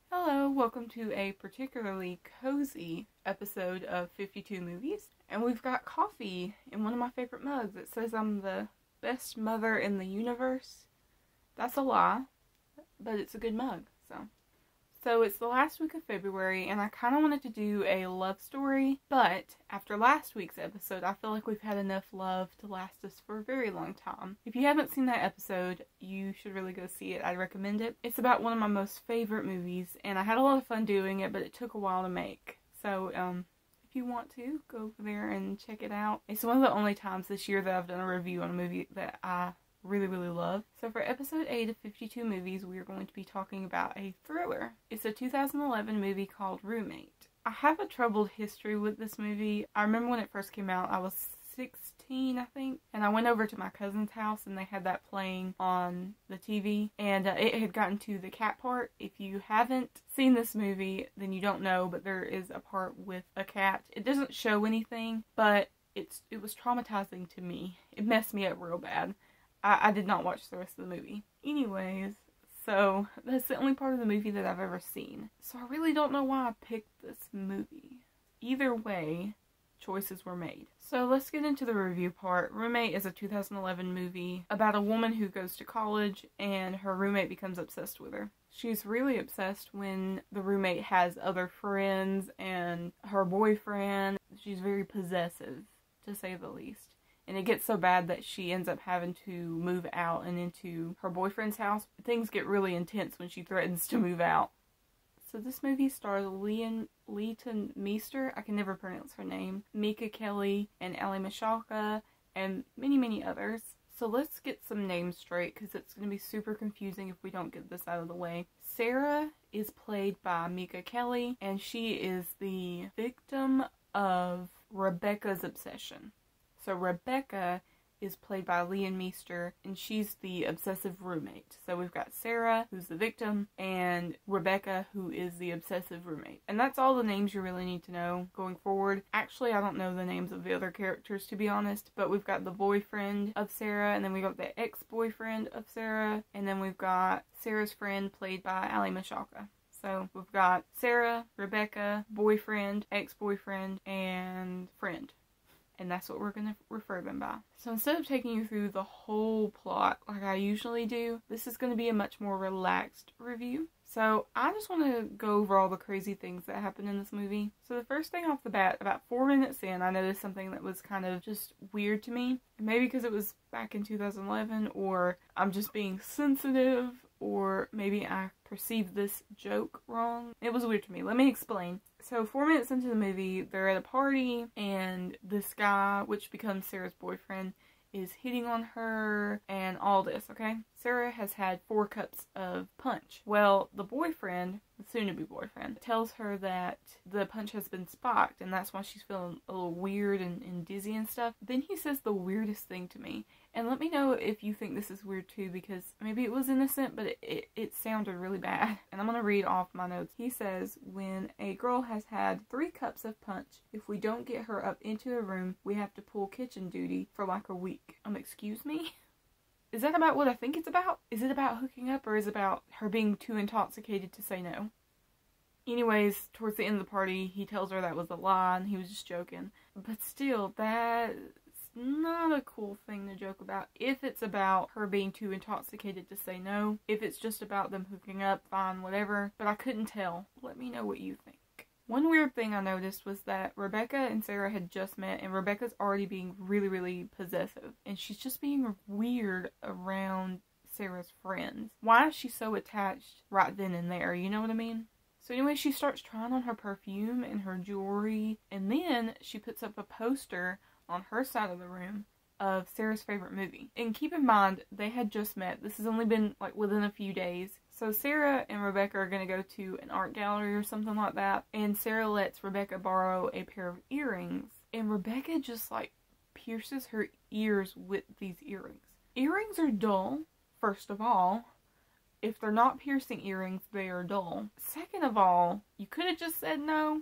Hello, welcome to a particularly cozy episode of 52 Movies. And we've got coffee in one of my favorite mugs. It says I'm the best mother in the universe. That's a lie, but it's a good mug, So it's the last week of February, and I kind of wanted to do a love story, but after last week's episode, I feel like we've had enough love to last us for a very long time. If you haven't seen that episode, you should really go see it. I recommend it. It's about one of my most favorite movies, and I had a lot of fun doing it, but it took a while to make. So, if you want to, go over there and check it out. It's one of the only times this year that I've done a review on a movie that I really love. So for episode 8 of 52 Movies, we are going to be talking about a thriller. It's a 2011 movie called Roommate. I have a troubled history with this movie. I remember when it first came out, I was 16, I think, and I went over to my cousin's house and they had that playing on the TV, and it had gotten to the cat part. If you haven't seen this movie, then you don't know, but there is a part with a cat. It doesn't show anything, but it was traumatizing to me. It messed me up real bad. I did not watch the rest of the movie. Anyways, so that's the only part of the movie that I've ever seen. So I really don't know why I picked this movie. Either way, choices were made. So let's get into the review part. Roommate is a 2011 movie about a woman who goes to college and her roommate becomes obsessed with her. She's really obsessed when the roommate has other friends and her boyfriend. She's very possessive, to say the least. And it gets so bad that she ends up having to move out and into her boyfriend's house. Things get really intense when she threatens to move out. So this movie stars Leighton Meester, I can never pronounce her name, Mika Kelly, and Ali Mashaka, and many others. So let's get some names straight, because it's going to be super confusing if we don't get this out of the way. Sarah is played by Mika Kelly, and she is the victim of Rebecca's obsession. So Rebecca is played by Leighton Meester, and she's the obsessive roommate. So we've got Sarah, who's the victim, and Rebecca, who is the obsessive roommate. And that's all the names you really need to know going forward. Actually, I don't know the names of the other characters, to be honest, but we've got the boyfriend of Sarah, and then we've got the ex-boyfriend of Sarah, and then we've got Sarah's friend, played by Ali Mashaka. So we've got Sarah, Rebecca, boyfriend, ex-boyfriend, and friend. And that's what we're going to refer them by. So instead of taking you through the whole plot like I usually do, this is going to be a much more relaxed review. So I just want to go over all the crazy things that happen in this movie. So the first thing off the bat, about 4 minutes in, I noticed something that was kind of just weird to me. Maybe because it was back in 2011, or I'm just being sensitive, or maybe I perceived this joke wrong. It was weird to me. Let me explain. So 4 minutes into the movie, they're at a party, and this guy, which becomes Sarah's boyfriend, is hitting on her, and all this, okay? Sarah has had 4 cups of punch. Well, the boyfriend, the soon-to-be boyfriend, tells her that the punch has been spiked, and that's why she's feeling a little weird and dizzy and stuff. Then he says the weirdest thing to me. And let me know if you think this is weird too, because maybe it was innocent, but it sounded really bad. And I'm going to read off my notes. He says, when a girl has had 3 cups of punch, if we don't get her up into a room, we have to pull kitchen duty for like a week. Excuse me? Is that about what I think it's about? Is it about hooking up, or is it about her being too intoxicated to say no? Anyways, towards the end of the party, he tells her that was a lie and he was just joking. But still, that's not a cool thing to joke about. If it's about her being too intoxicated to say no, if it's just about them hooking up, fine, whatever. But I couldn't tell. Let me know what you think. One weird thing I noticed was that Rebecca and Sarah had just met, and Rebecca's already being really possessive. And she's just being weird around Sarah's friends. Why is she so attached right then and there? You know what I mean? So anyway, she starts trying on her perfume and her jewelry, and then she puts up a poster on her side of the room of Sarah's favorite movie. And keep in mind, they had just met. This has only been like within a few days. So Sarah and Rebecca are going to go to an art gallery or something like that. And Sarah lets Rebecca borrow a pair of earrings. And Rebecca just like pierces her ears with these earrings. Earrings are dull, first of all. If they're not piercing earrings, they are dull. Second of all, you could have just said no.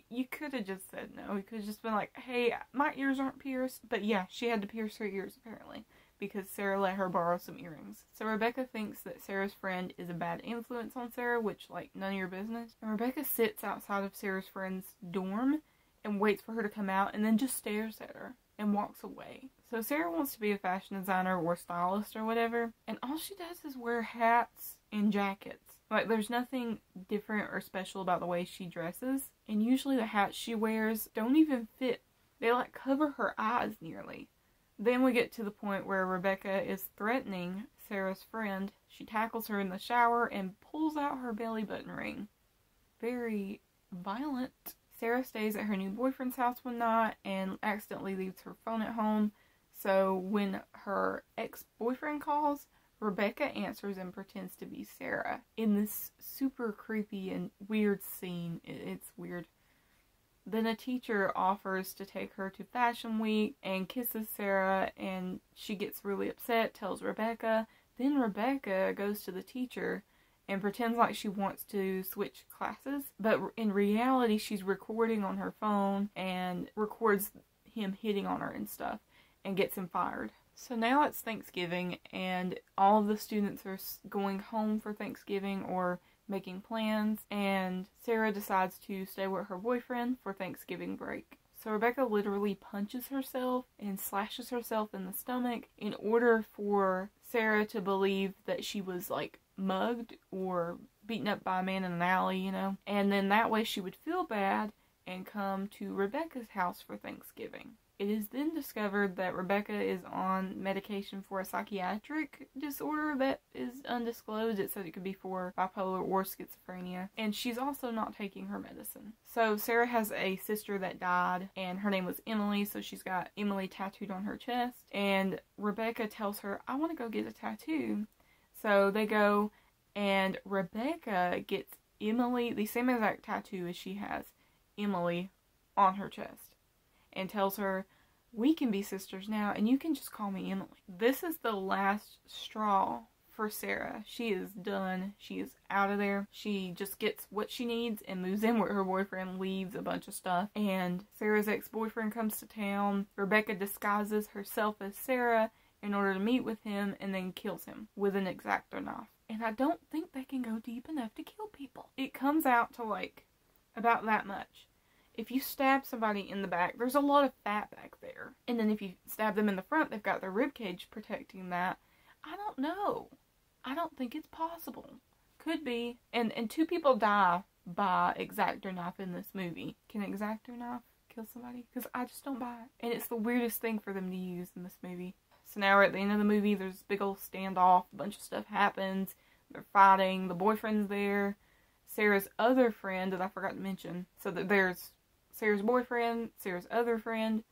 You could have just said no. You could have just been like, hey, my ears aren't pierced. But yeah, she had to pierce her ears apparently, because Sarah let her borrow some earrings. So Rebecca thinks that Sarah's friend is a bad influence on Sarah, which, like, none of your business. And Rebecca sits outside of Sarah's friend's dorm and waits for her to come out and then just stares at her and walks away. So Sarah wants to be a fashion designer or stylist or whatever, and all she does is wear hats and jackets. Like, there's nothing different or special about the way she dresses, and usually the hats she wears don't even fit. They, like, cover her eyes nearly. Then we get to the point where Rebecca is threatening Sarah's friend. She tackles her in the shower and pulls out her belly button ring. Very violent. Sarah stays at her new boyfriend's house one night and accidentally leaves her phone at home. So when her ex-boyfriend calls, Rebecca answers and pretends to be Sarah in this super creepy and weird scene. It's weird. Then a teacher offers to take her to Fashion Week and kisses Sarah, and she gets really upset, tells Rebecca. Then Rebecca goes to the teacher and pretends like she wants to switch classes, but in reality she's recording on her phone and records him hitting on her and stuff and gets him fired. So now it's Thanksgiving and all of the students are going home for Thanksgiving or making plans, and Sarah decides to stay with her boyfriend for Thanksgiving break. So Rebecca literally punches herself and slashes herself in the stomach in order for Sarah to believe that she was, like, mugged or beaten up by a man in an alley, you know, and then that way she would feel bad and come to Rebecca's house for Thanksgiving. It is then discovered that Rebecca is on medication for a psychiatric disorder that is undisclosed. It said it could be for bipolar or schizophrenia. And she's also not taking her medicine. So Sarah has a sister that died, and her name was Emily, so she's got Emily tattooed on her chest. And Rebecca tells her, I want to go get a tattoo. So they go, and Rebecca gets Emily, the same exact tattoo as she has, Emily, on her chest. And tells her, we can be sisters now, and you can just call me Emily. This is the last straw for Sarah. She is done. She is out of there. She just gets what she needs and moves in with her boyfriend, leaves a bunch of stuff. And Sarah's ex-boyfriend comes to town. Rebecca disguises herself as Sarah in order to meet with him and then kills him with an X-Acto knife. And I don't think they can go deep enough to kill people. It comes out to, like, about that much. If you stab somebody in the back, there's a lot of fat back there. And then if you stab them in the front, they've got their ribcage protecting that. I don't know. I don't think it's possible. Could be. And 2 people die by X-Acto knife in this movie. Can an X-Acto knife kill somebody? Because I just don't buy it. And it's the weirdest thing for them to use in this movie. So now we're at the end of the movie. There's a big old standoff. A bunch of stuff happens. They're fighting. The boyfriend's there. Sarah's other friend that I forgot to mention. So that there's Sarah's boyfriend, Sarah's other friend,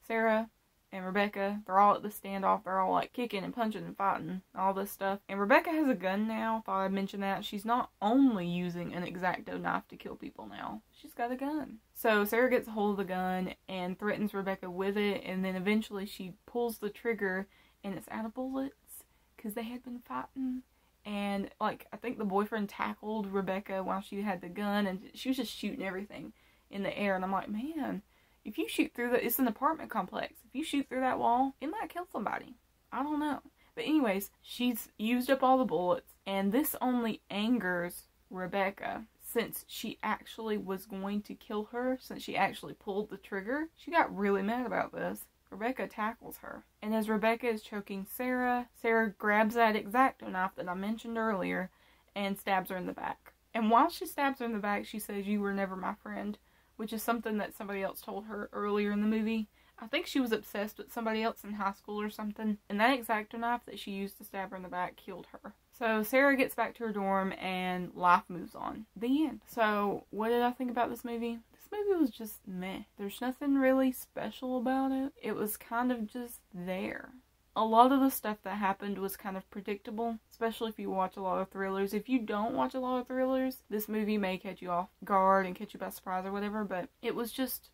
Sarah, and Rebecca. They're all at the standoff. They're all, like, kicking and punching and fighting, all this stuff. And Rebecca has a gun now. Thought I'd mention that. She's not only using an X-Acto knife to kill people now. She's got a gun. So Sarah gets a hold of the gun and threatens Rebecca with it. And then eventually she pulls the trigger and it's out of bullets because they had been fighting. And, like, I think the boyfriend tackled Rebecca while she had the gun. And she was just shooting everything in the air, and I'm like, man, if you shoot through that, it's an apartment complex. If you shoot through that wall, it might kill somebody. I don't know. But anyways, she's used up all the bullets, and this only angers Rebecca since she actually was going to kill her, since she actually pulled the trigger. She got really mad about this. Rebecca tackles her. And as Rebecca is choking Sarah, Sarah grabs that X-Acto knife that I mentioned earlier and stabs her in the back. And while she stabs her in the back, she says, "You were never my friend," which is something that somebody else told her earlier in the movie. I think she was obsessed with somebody else in high school or something, and that X-Acto knife that she used to stab her in the back killed her. So Sarah gets back to her dorm, and life moves on. The end. So, what did I think about this movie? This movie was just meh. There's nothing really special about it. It was kind of just there. A lot of the stuff that happened was kind of predictable, especially if you watch a lot of thrillers. If you don't watch a lot of thrillers, this movie may catch you off guard and catch you by surprise or whatever, but it was just,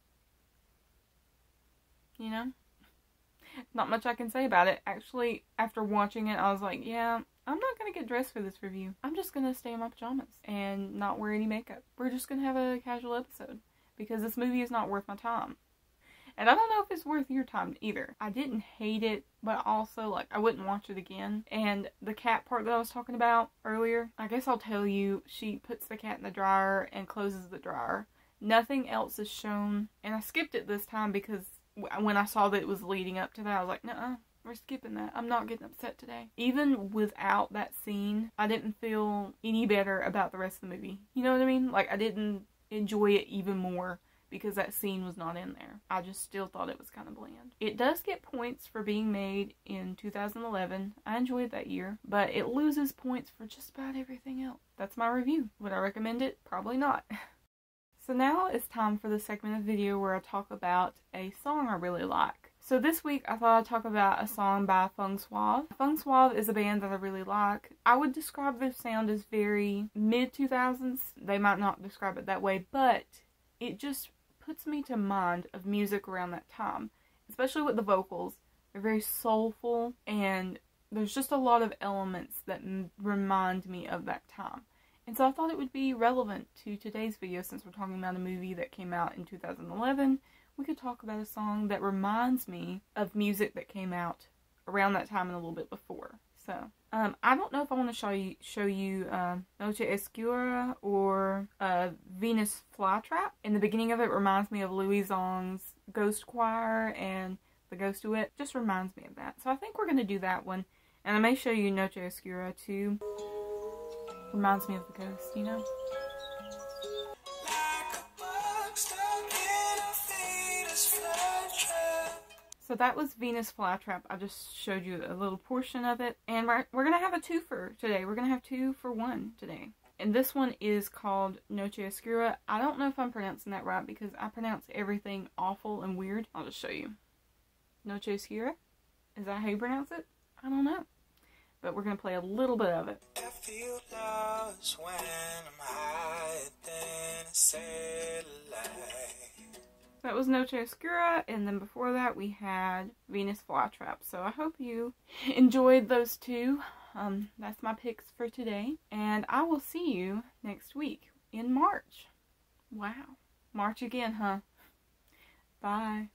you know, not much I can say about it. Actually, after watching it, I was like, yeah, I'm not going to get dressed for this review. I'm just going to stay in my pajamas and not wear any makeup. We're just going to have a casual episode because this movie is not worth my time. And I don't know if it's worth your time either. I didn't hate it, but also, like, I wouldn't watch it again. And the cat part that I was talking about earlier, I guess I'll tell you, she puts the cat in the dryer and closes the dryer. Nothing else is shown. And I skipped it this time because when I saw that it was leading up to that, I was like, nuh-uh. We're skipping that. I'm not getting upset today. Even without that scene, I didn't feel any better about the rest of the movie. You know what I mean? Like, I didn't enjoy it even more because that scene was not in there. I just still thought it was kind of bland. It does get points for being made in 2011. I enjoyed that year, but it loses points for just about everything else. That's my review. Would I recommend it? Probably not. So now it's time for the segment of video where I talk about a song I really like. So this week I thought I'd talk about a song by Feng Suave. Feng Suave is a band that I really like. I would describe their sound as very mid-2000s. They might not describe it that way, but it just puts me to mind of music around that time. Especially with the vocals. They're very soulful and there's just a lot of elements that remind me of that time. And so I thought it would be relevant to today's video since we're talking about a movie that came out in 2011. We could talk about a song that reminds me of music that came out around that time and a little bit before. So, I don't know if I want to show you Noche, Oscura or Venus Flytrap. In the beginning of it reminds me of Louis Zong's Ghost Choir and the Ghost Duet. Just reminds me of that. So I think we're going to do that one. And I may show you Noche, Oscura too. Reminds me of the ghost, you know? So that was Venus Flytrap. I just showed you a little portion of it. And we're going to have a twofer today. We're going to have 2 for 1 today. And this one is called Noche Oscura. I don't know if I'm pronouncing that right because I pronounce everything awful and weird. I'll just show you. Noche Oscura? Is that how you pronounce it? I don't know. But we're going to play a little bit of it. I feel lost when I'm hiding a satellite. That was Noche Oscura, and then before that we had Venus Flytrap. So I hope you enjoyed those 2. That's my picks for today. And I will see you next week in March. Wow. March again, huh? Bye.